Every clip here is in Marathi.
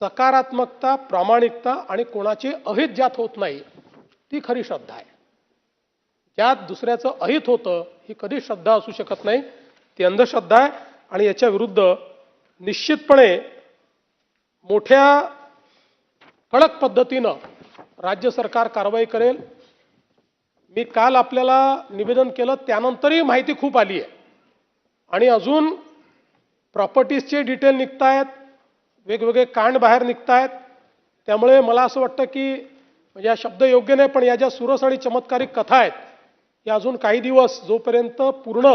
सकारात्मकता, प्रामाणिकता आणि कोणाचे अहित ज्यात होत नाही ती खरी श्रद्धा आहे. ज्यात दुसऱ्याचं अहित होतं ही कधी श्रद्धा असू शकत नाही, ती अंधश्रद्धा आहे. आणि याच्या विरुद्ध निश्चितपणे मोठ्या कडक पद्धतीनं राज्य सरकार कारवाई करेल. मी काल आपल्याला निवेदन केलं, त्यानंतरही माहिती खूप आली आहे आणि अजून प्रॉपर्टीजचे डिटेल निघतायत, वेगवेगळे कांड बाहेर निघतायत. त्यामुळे मला असं वाटतं की म्हणजे हा शब्द योग्य नाही, पण या ज्या सुरस आणि चमत्कारिक कथा आहेत या अजून काही दिवस जोपर्यंत पूर्ण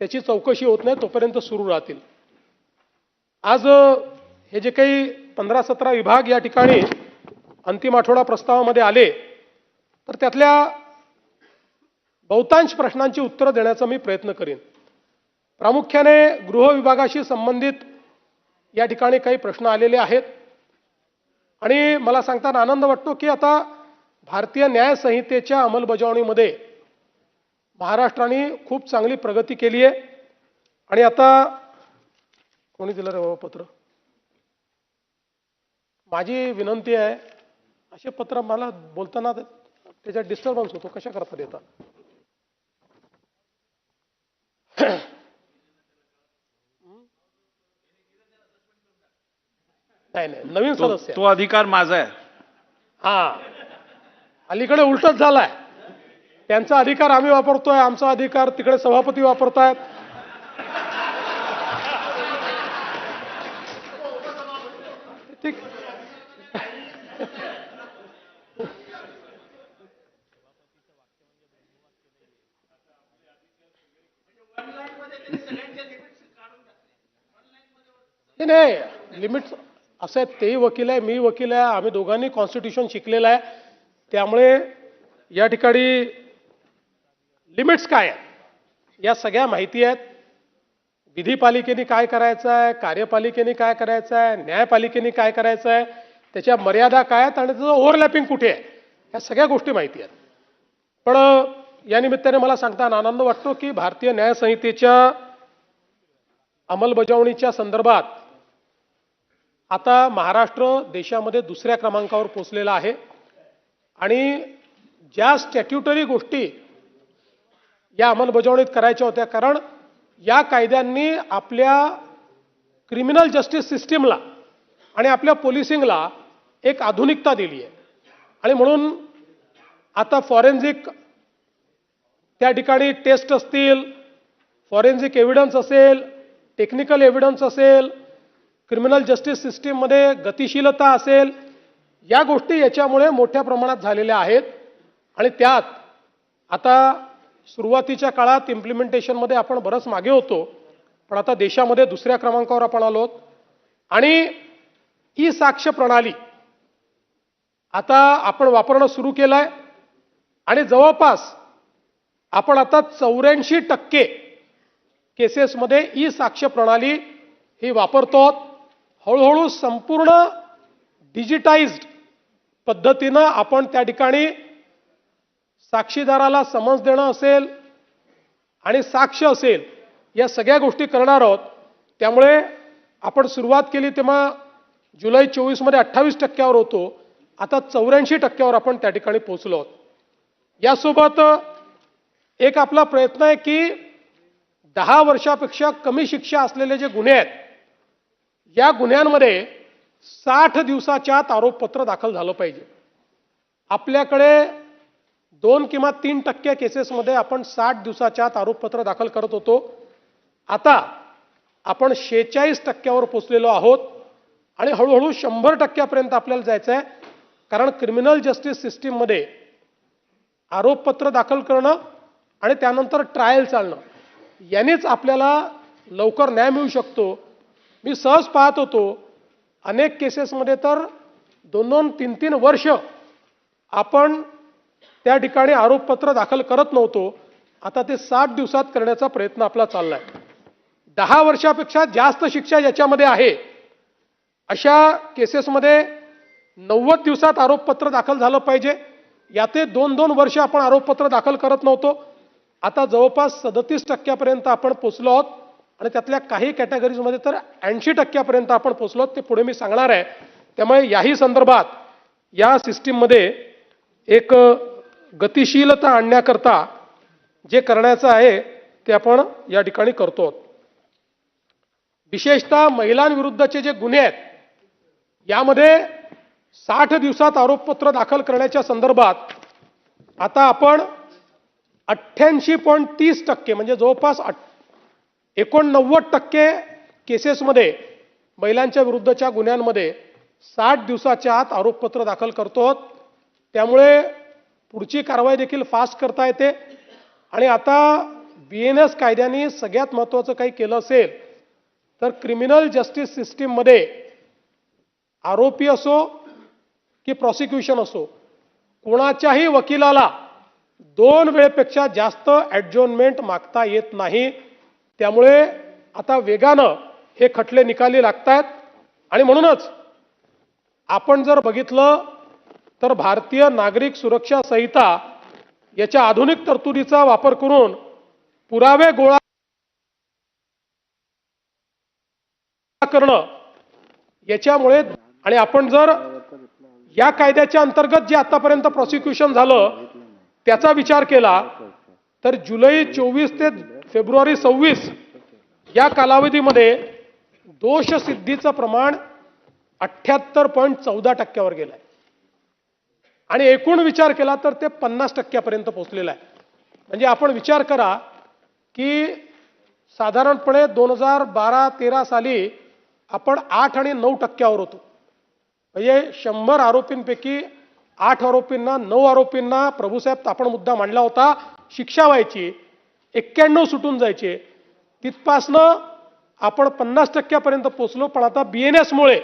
त्याची चौकशी होत नाही तोपर्यंत सुरू राहतील. आज हे जे काही 15-17 विभाग या ठिकाणी अंतिम आठवडा प्रस्तावामध्ये आले तर त्यातल्या बहुतांश प्रश्नांची उत्तरं देण्याचा मी प्रयत्न करीन. प्रामुख्याने गृह विभागाशी संबंधित या ठिकाणी काही प्रश्न आलेले आहेत आणि मला सांगताना आनंद वाटतो की आता भारतीय न्याय संहितेच्या अंमलबजावणीमध्ये महाराष्ट्राने खूप चांगली प्रगती केली आहे. आणि आता कोणी दिलं रे बाबा पत्र? माझी विनंती आहे, असे पत्र मला बोलताना त्याच्यात डिस्टर्बन्स होतो, कशा करता देता? नाही नाही, नवीन सदस्य तो अधिकार माझा आहे. हा, अलीकडे उलटच झालाय. त्यांचा अधिकार आम्ही वापरतोय, आमचा अधिकार तिकडे सभापती वापरतायत. ठीक. नाही, लिमिट असं आहे, तेही वकील आहे, मी वकील आहे, आम्ही दोघांनी कॉन्स्टिट्यूशन शिकलेलं आहे. त्यामुळे या ठिकाणी लिमिट्स काय आहेत या सगळ्या माहिती आहेत. विधिपालिकेने काय करायचं आहे, कार्यपालिकेने काय करायचं आहे, न्यायपालिकेने काय करायचं आहे, त्याच्या मर्यादा काय आहेत आणि त्याचं ओव्हरलॅपिंग कुठे आहे, या सगळ्या गोष्टी माहिती आहेत. पण या निमित्ताने मला सांगताना आनंद वाटतो की भारतीय न्याय संहितेच्या अंमलबजावणीच्या संदर्भात आता महाराष्ट्र देशामध्ये दुसऱ्या क्रमांकावर पोहोचलेला आहे. आणि ज्या स्टॅट्युटरी गोष्टी या अंमलबजावणीत करायच्या होत्या, कारण या कायद्यांनी आपल्या क्रिमिनल जस्टिस सिस्टीमला आणि आपल्या पोलिसिंगला एक आधुनिकता दिली आहे. आणि म्हणून आता फॉरेन्सिक त्या ठिकाणी टेस्ट असतील, फॉरेन्सिक एव्हिडन्स असेल, टेक्निकल एव्हिडन्स असेल, क्रिमिनल जस्टिस सिस्टीममध्ये गतिशीलता असेल, या गोष्टी याच्यामुळे मोठ्या प्रमाणात झालेल्या आहेत. आणि त्यात आता सुरुवातीच्या काळात इम्प्लिमेंटेशनमध्ये आपण बरंच मागे होतो, पण आता देशामध्ये दुसऱ्या क्रमांकावर आपण आलोत. आणि ई साक्ष प्रणाली आता आपण वापरणं सुरू केलं आहे आणि जवळपास आपण आता 84% केसेसमध्ये ई साक्ष प्रणाली ही वापरतो. हळूहळू संपूर्ण डिजिटाइज्ड पद्धतीनं आपण त्या ठिकाणी साक्षीदाराला समज देणं असेल आणि साक्ष असेल या सगळ्या गोष्टी करणार आहोत. त्यामुळे आपण सुरुवात केली तेव्हा जुलै 24 मध्ये 28% होतो, आता 84% आपण त्या ठिकाणी पोहोचलो आहोत. यासोबत एक आपला प्रयत्न आहे की 10 वर्षापेक्षा कमी शिक्षा असलेले जे गुन्हे आहेत या गुन्ह्यांमध्ये 60 दिवसाच्या आत आरोपपत्र दाखल झालं पाहिजे. आपल्याकडे 2 किंवा 3% केसेसमध्ये आपण 60 दिवसाच्या आत आरोपपत्र दाखल करत होतो. आता आपण 46% पोहोचलेलो आहोत आणि हळूहळू 100% आपल्याला जायचं आहे. कारण क्रिमिनल जस्टिस सिस्टीममध्ये आरोपपत्र दाखल करणं आणि त्यानंतर ट्रायल चालणं यानेच आपल्याला लवकर न्याय मिळू शकतो. मी सहज पाहत होतो, अनेक केसेसमध्ये तर 2-2, 3-3 वर्ष आपण त्या ठिकाणी आरोपपत्र दाखल करत नव्हतो. आता ते 60 दिवसात करण्याचा प्रयत्न आपला चाललाय. 10 वर्षापेक्षा जास्त शिक्षा याच्यामध्ये आहे अशा केसेसमध्ये 90 दिवसात आरोपपत्र दाखल झालं पाहिजे. याते 2-2 वर्ष आपण आरोपपत्र दाखल करत नव्हतो. आता जवळपास 37% आपण पोहोचलो आहोत. आणि त्यातल्या काही कॅटेगरीजमध्ये तर 80% आपण पोहोचलो. ते पुढे मी सांगणार आहे. त्यामुळे याही संदर्भात या सिस्टीममध्ये एक गतिशीलता आणण्याकरता जे करण्याचं आहे ते आपण या ठिकाणी करतो. विशेषतः महिलांविरुद्धचे जे गुन्हे आहेत यामध्ये 60 दिवसात आरोपपत्र दाखल करण्याच्या संदर्भात आता आपण 88.30% म्हणजे जवळपास 89% केसेसमध्ये महिलांच्या विरुद्धच्या गुन्ह्यांमध्ये 60 दिवसाच्या आत आरोपपत्र दाखल करतो. त्यामुळे पुढची कारवाई देखील फास्ट करता येते. आणि आता BNS कायद्याने सगळ्यात महत्त्वाचं काही केलं असेल तर क्रिमिनल जस्टिस सिस्टीममध्ये आरोपी असो की प्रॉसिक्युशन असो कोणाच्याही वकिलाला 2 वेळेपेक्षा जास्त ॲडजॉर्नमेंट मागता येत नाही. त्यामुळे आता वेगानं हे खटले निकाली लागतात. आणि म्हणूनच आपण जर बघितलं तर भारतीय नागरिक सुरक्षा संहिता याच्या आधुनिक तरतुदीचा वापर करून पुरावे गोळा करणं याच्यामुळे आणि आपण जर या कायद्याच्या अंतर्गत जे आतापर्यंत प्रॉसिक्युशन झालं त्याचा विचार केला तर जुलै 24 ते फेब्रुवारी 26 या कालावधीमध्ये दोष सिद्धीचं प्रमाण 78.14% वर गेलंय. आणि एकूण विचार केला तर ते 50% पर्यंत पोहोचलेलं आहे. म्हणजे आपण विचार करा की साधारणपणे 2012-13 साली आपण 8 आणि 9% होतो. म्हणजे 100 आरोपींपैकी 8 आरोपींना 9 आरोपींना प्रभूसाहेब आपण मुद्दा मांडला होता शिक्षा व्हायची, 91 सुटून जायचे. तिथपासनं आपण 50% पर्यंत पोहोचलो. पण आता BNS मुळे